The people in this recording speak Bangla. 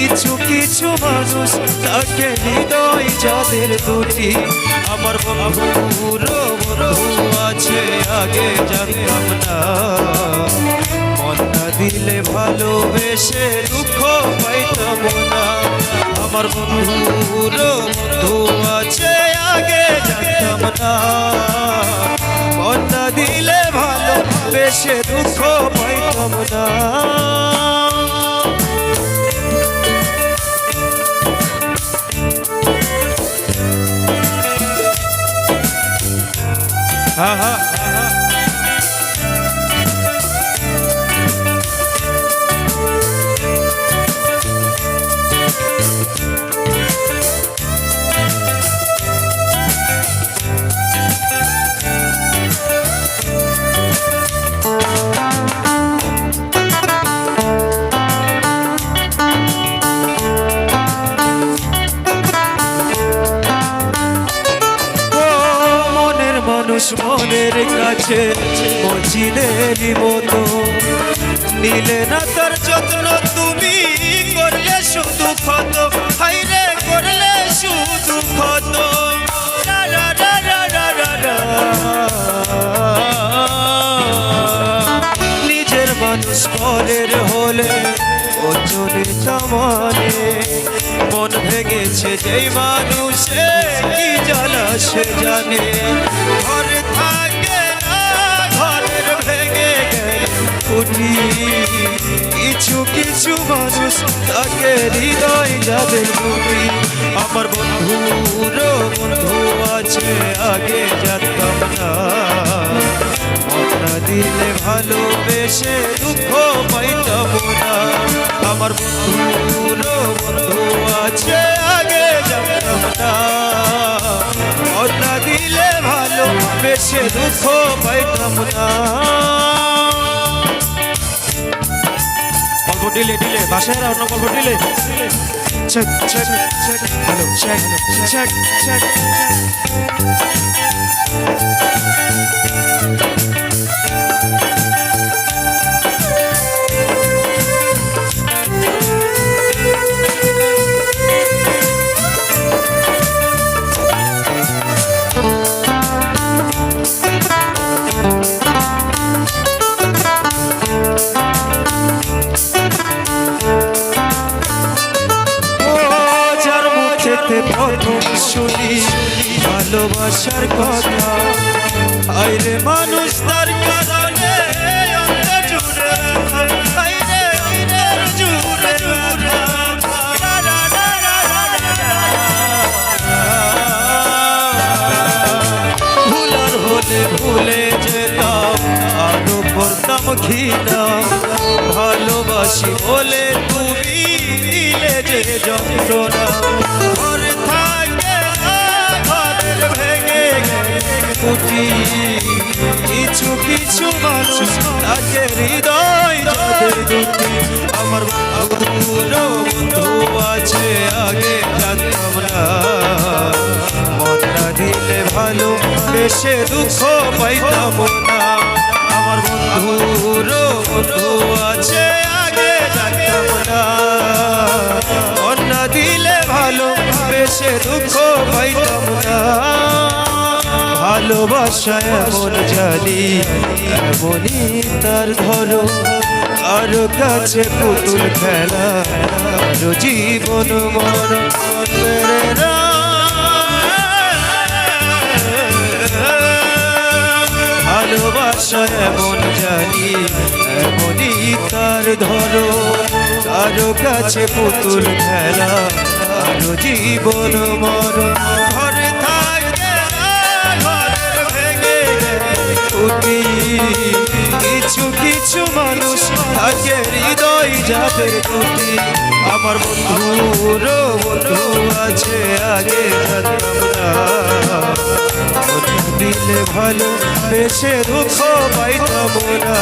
কিছু কিছু মানুষ থাকে হৃদয় যাদের দুটি। আমার বন্ধুর বন্ধু আছে আগে জানতাম না, মনটা দিলে ভালোবেসে দুঃখ পাইতাম না। আমার বন্ধুর বন্ধু আছে আগে জানতাম না, মনটা দিলে ভালোবেসে দুঃখ পাইতাম না। হা হা মনের কাছে মজিদের মতো নিলে না তার যত্ন, তুমি করলে শুধু ক্ষত, হাইরে করলে শুধু ক্ষত। নিজের মানুষ পরের হলে ওজনে তামানে, মন ভেঙেছে যেই মানুষে কি জ্বালা সে জানে। ঘরে থাকে না ঘরের ভেঙে উঠি, কিছু কিছু মানুষ তাকে হৃদয় যাদের দুটি। আমার বন্ধুর বন্ধু আছে আগে জানতাম না, মনটা দিলে ভালোবেসে দুঃখ পাইতাম না। আমার বন্ধুর বন্ধু আছে আগে জানতাম না, মনটা দিলে ভালোবেসে দুঃখ পাইতাম না। গল্প দিলে দিলে বাসায় অন্য গল্প দিলে check check check hello check check check প্রথম শুনি ভালোবাসার কথা, আইরে মানুষ তার কারণে অন্তর জুড়ে ব্যথা, আইরে অন্তর জুড়ে ভুলার হলে ভুলে যেতাম আরো করতাম ঘৃণা। ভালোবাসি বলে তুমি দিলে যে যন্ত্রণা। ঘরে থাকে ঘরের ভেঙে উঠি, কিছু কিছু মানুষ তাকে হৃদয় যাদের দুটি। আমার বন্ধুর বন্ধু আছে আগে জানতাম না, মনটা দিলে ভালোবেসে দুঃখ পাইতাম না। আমার বন্ধুর বন্ধু আছে আগে জানতাম না, মনটা দিলে ভালোবেসে দুঃখ পাইতাম না। ভালোবাসা এমন জানি এমনই তার ধরো, কারো কাছে পুতুল খেলা কারো জীবন মরণ। ভালোবাসা এমন জানি এমনই তার ধরো, কারো কাছে পুতুল খেলা কারো জীবন মরণ। ঘরে থাকে ঘরের ভেঙে উঠি, কিছু কিছু মানুষ থাকে হৃদয় যাদের দুটি। আমার বন্ধুর বন্ধু আছে আগে জানতাম না, দিলে ভালোবেসে দুঃখ পাইতাম না।